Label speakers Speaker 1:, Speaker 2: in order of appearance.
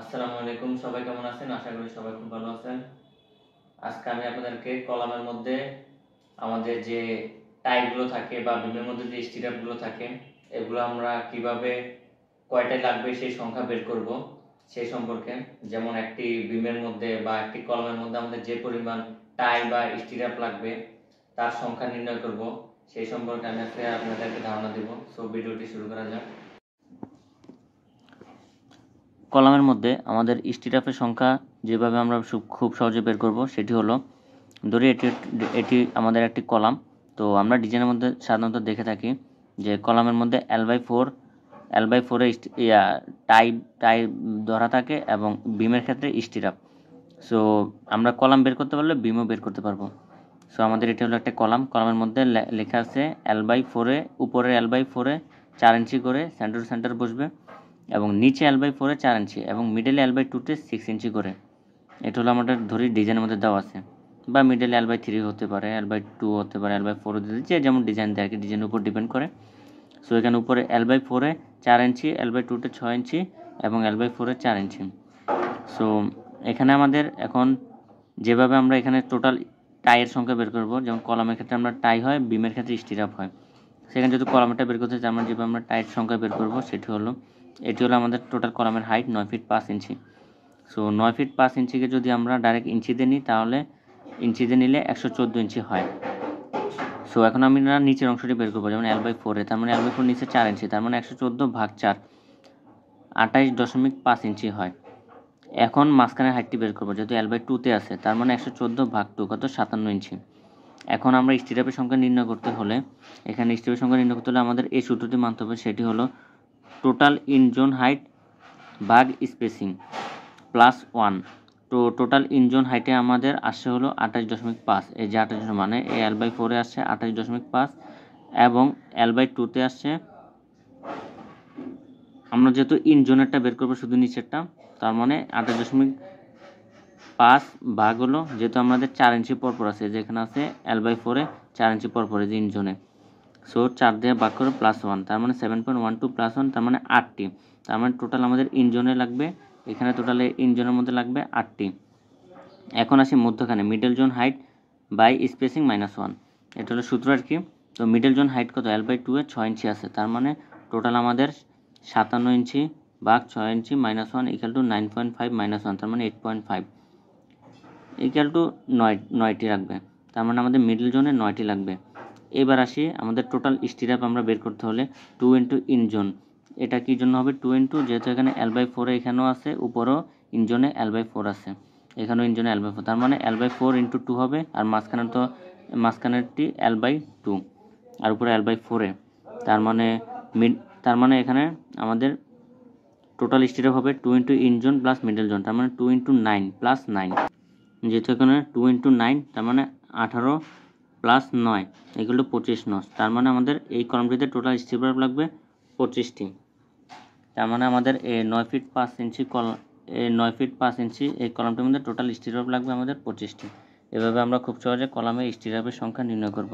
Speaker 1: আসসালামু আলাইকুম, সবাই কেমন আছেন? আশা করি সবাই খুব ভালো আছেন। আজকে আমি আপনাদেরকে কলামের মধ্যে আমাদের যে টাইগুলো থাকে বা বিমের মধ্যে যে স্টিরাপগুলো থাকে এগুলো আমরা কিভাবে কয়টায় লাগবে সেই সংখ্যা বের করব সেই সম্পর্কে, যেমন একটি বিমের মধ্যে বা একটি কলামের মধ্যে আমাদের যে পরিমাণ টাই বা স্টিরাপ লাগবে তার সংখ্যা নির্ণয় করব, সেই সম্পর্কে আমি আজকে আপনাদেরকে ধারণা দেব। সো ভিডিওটি শুরু করা যাক। কলামের মধ্যে আমাদের স্টিরাপের সংখ্যা যেভাবে আমরা খুব সহজে বের করব সেটি হলো, ধরি এটি আমাদের একটি কলাম। তো আমরা ডিজাইনের মধ্যে সাধারণত দেখে থাকি যে কলামের মধ্যে L/4 টাই ধরা থাকে এবং বিমের ক্ষেত্রে স্টিরাপ। সো আমরা কলাম বের করতে পারলে বিমও বের করতে পারবো। সো আমাদের এটা হলো একটা কলামের মধ্যে লেখা আছে L/4 উপরে L/4 4 ইঞ্চি করে সেন্টার টু সেন্টার বসবে এবং নিচে L/4 4 ইঞ্চি এবং মিডলে L/2 6 ইঞ্চি করে। এটা হলো আমাদের ধরি ডিজাইনের মধ্যে দেওয়া আছে, বা মিডলে L/3 হতে পারে, L/2 হতে পারে, L/4 হতে পারে, যে যেমন ডিজাইন দেয় আর কি, ডিজাইনের উপর ডিপেন্ড করে। সো এখানে উপরে L/4 4 ইঞ্চি, L/2 6 ইঞ্চি এবং L/4 4 ইঞ্চি। সো এখানে আমাদের এখন যেভাবে আমরা এখানে টোটাল টাইয়ের সংখ্যা বের করব, যেমন কলামের ক্ষেত্রে আমরা টাই হয়, বিমের ক্ষেত্রে স্টিরাপ হয়। সেখানে যদি কলামটা বের করতে চাই, যেভাবে আমরা টাইয়ের সংখ্যা বের করব সেটি হলো, এটি হলো আমাদের টোটাল কলামের হাইট 9 ফিট 5 ইঞ্চি। সো 9 ফিট 5 ইঞ্চিকে যদি আমরা ডাইরেক্ট ইঞ্চিতে নিই তাহলে ইঞ্চিতে নিলে 114 ইঞ্চি হয়। সো এখন আমরা নিচের অংশটি বের করবো, যেমন L/4 তার মানে L/4 নিচে 4 ইঞ্চি, তার মানে 114 ভাগ 4 28.5 ইঞ্চি হয়। এখন মাঝখানের হাইটটি বের করবো, যেহেতু L/2 আছে, তার মানে 114 ভাগ 2 কত 57 ইঞ্চি। এখন আমরা স্টিরাপের সংখ্যা নির্ণয় করতে হলে, এখানে স্টিরাপের সংখ্যা নির্ণয় করতে হলে আমাদের এই সূত্রটি মানতে হবে, সেটি হলো টোটাল ইন জোন হাইট ভাগ স্পেসিং প্লাস 1। তো টোটাল ইন জোন হাইটে আমাদের আসছে হলো 28.5, এই যে 28 মানে এই L/4 আসছে 28.5 এবং L/2 আসছে, আমরা যেহেতু ইন জোনেরটা বের করবো শুধু নিচেরটা, তার মানে 28.5 ভাগ হলো, যেহেতু আমাদের 4 ইঞ্চি পরপর আছে, যেখানে আছে L/4 4 ইঞ্চি পরপর যে ইন জোনে। সো 4 দিয়ে ভাগ করে প্লাস 1, তার মানে 7.12 প্লাস 1, তার মানে 8টি। তার মানে টোটাল আমাদের ইন জোনে লাগবে, এখানে টোটালে ইন জোনের মধ্যে লাগবে 8টি। এখন আসি মধ্যখানে, middle zone height by spacing -1। এটা হলো সূত্র আর কি। তো মিডল জোন হাইট কত, L/2 6 ইঞ্চি আছে, তার মানে টোটাল আমাদের 57 ইঞ্চি ভাগ 6 ইঞ্চি -1 ইকুয়াল টু 9.5 -1, তার মানে 8.5 ইকুয়াল টু 9টি রাখবে। তার মানে আমাদের মিডল জোনে 9টি লাগবে। এবার আসি আমাদের টোটাল স্টিরাপ আমরা বের করতে হলে 2 ইন্টু ইন জোন, এটা কি জন্য হবে 2 ইন্টু, যেহেতু এখানে L/4 এখানেও আছে, উপরেও ইন জোনে L/4 আছে, এখানেও ইন জোনে L/4, তার মানে L/4 ইন্টু 2 হবে, আর মাঝখানেরটি L/2 আর উপরে L/4 তার মানে এখানে আমাদের টোটাল স্টিরাপ হবে 2 into in zone plus middle zone, তার মানে 2 ইন্টু 9 প্লাস 9, যেহেতু এখানে 2 ইন্টু 9 তার মানে 18 প্লাস 9 এগুলো 25 নস, তার মানে আমাদের এই কলামটিতে টোটাল স্টিরাপ লাগবে 25টি। তার মানে আমাদের এই 9 ফিট 5 ইঞ্চি এই কলামটির মধ্যে টোটাল স্টিরাপ লাগবে আমাদের 25টি। এভাবে আমরা খুব সহজে কলামের স্টিরাপের সংখ্যা নির্ণয় করব।